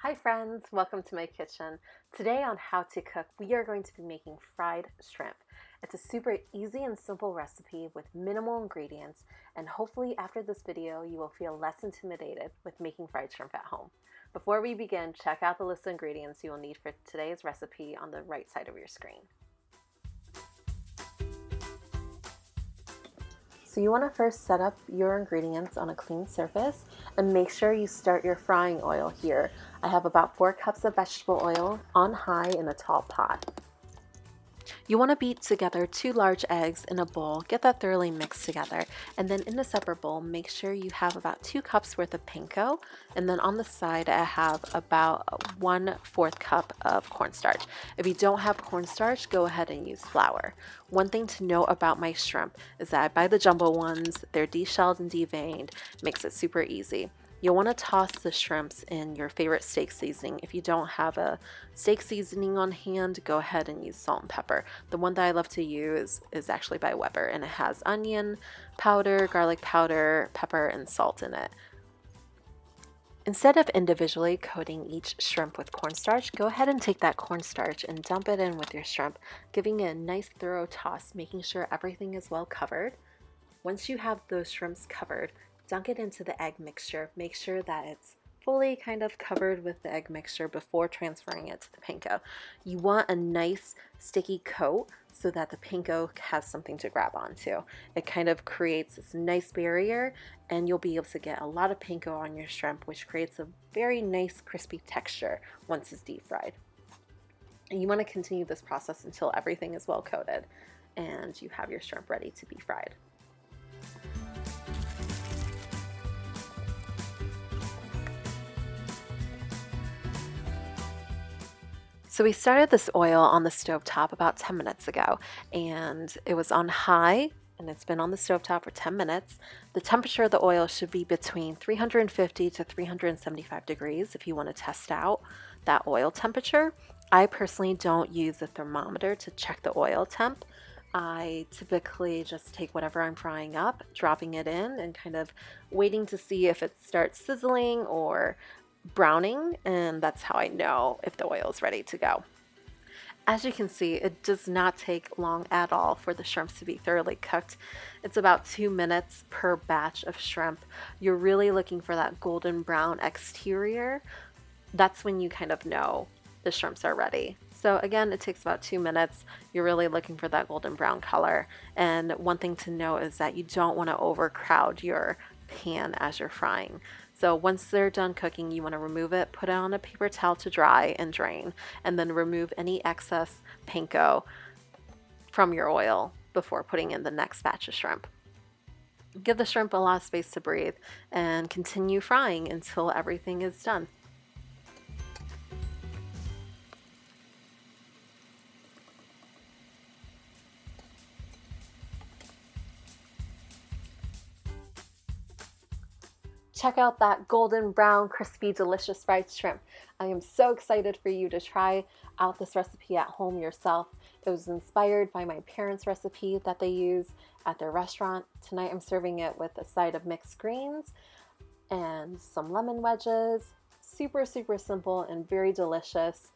Hi friends, welcome to my kitchen. Today on How to Cook, we are going to be making fried shrimp. It's a super easy and simple recipe with minimal ingredients, and hopefully after this video you will feel less intimidated with making fried shrimp at home. Before we begin, check out the list of ingredients you will need for today's recipe on the right side of your screen. So you want to first set up your ingredients on a clean surface and make sure you start your frying oil here. I have about 4 cups of vegetable oil on high in a tall pot. You want to beat together 2 large eggs in a bowl, get that thoroughly mixed together, and then in a separate bowl, make sure you have about 2 cups worth of panko, and then on the side I have about 1/4 cup of cornstarch. If you don't have cornstarch, go ahead and use flour. One thing to note about my shrimp is that I buy the jumbo ones, they're deshelled and deveined, makes it super easy. You'll want to toss the shrimps in your favorite steak seasoning. If you don't have a steak seasoning on hand, go ahead and use salt and pepper. The one that I love to use is actually by Weber, and it has onion powder, garlic powder, pepper, and salt in it. Instead of individually coating each shrimp with cornstarch, go ahead and take that cornstarch and dump it in with your shrimp, giving it a nice thorough toss, making sure everything is well covered. Once you have those shrimps covered, dunk it into the egg mixture. Make sure that it's fully kind of covered with the egg mixture before transferring it to the panko. You want a nice sticky coat so that the panko has something to grab onto. It kind of creates this nice barrier, and you'll be able to get a lot of panko on your shrimp, which creates a very nice crispy texture once it's deep fried. And you want to continue this process until everything is well coated and you have your shrimp ready to be fried. So we started this oil on the stovetop about 10 minutes ago, and it was on high, and it's been on the stovetop for 10 minutes. The temperature of the oil should be between 350 to 375 degrees if you want to test out that oil temperature. I personally don't use a thermometer to check the oil temp. I typically just take whatever I'm frying up, dropping it in, and kind of waiting to see if it starts sizzling or browning, and that's how I know if the oil is ready to go. As you can see, it does not take long at all for the shrimps to be thoroughly cooked. It's about 2 minutes per batch of shrimp. You're really looking for that golden brown exterior. That's when you kind of know the shrimps are ready. So again, it takes about 2 minutes. You're really looking for that golden brown color. And one thing to note is that you don't want to overcrowd your pan as you're frying. So once they're done cooking, you want to remove it, put it on a paper towel to dry and drain, and then remove any excess panko from your oil before putting in the next batch of shrimp. Give the shrimp a lot of space to breathe and continue frying until everything is done. Check out that golden brown, crispy, delicious fried shrimp. I am so excited for you to try out this recipe at home yourself. It was inspired by my parents' recipe that they use at their restaurant. Tonight I'm serving it with a side of mixed greens and some lemon wedges. Super, super simple and very delicious.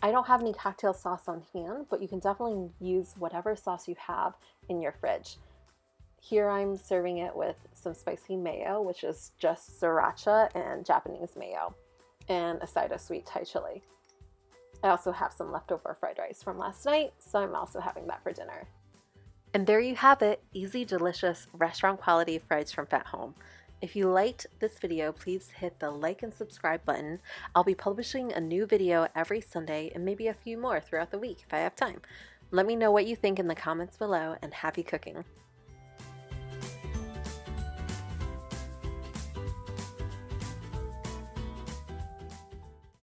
I don't have any cocktail sauce on hand, but you can definitely use whatever sauce you have in your fridge. Here I'm serving it with some spicy mayo, which is just sriracha and Japanese mayo, and a side of sweet Thai chili. I also have some leftover fried rice from last night, so I'm also having that for dinner. And there you have it, easy, delicious, restaurant quality fried shrimp at home. If you liked this video, please hit the like and subscribe button. I'll be publishing a new video every Sunday and maybe a few more throughout the week if I have time. Let me know what you think in the comments below, and happy cooking!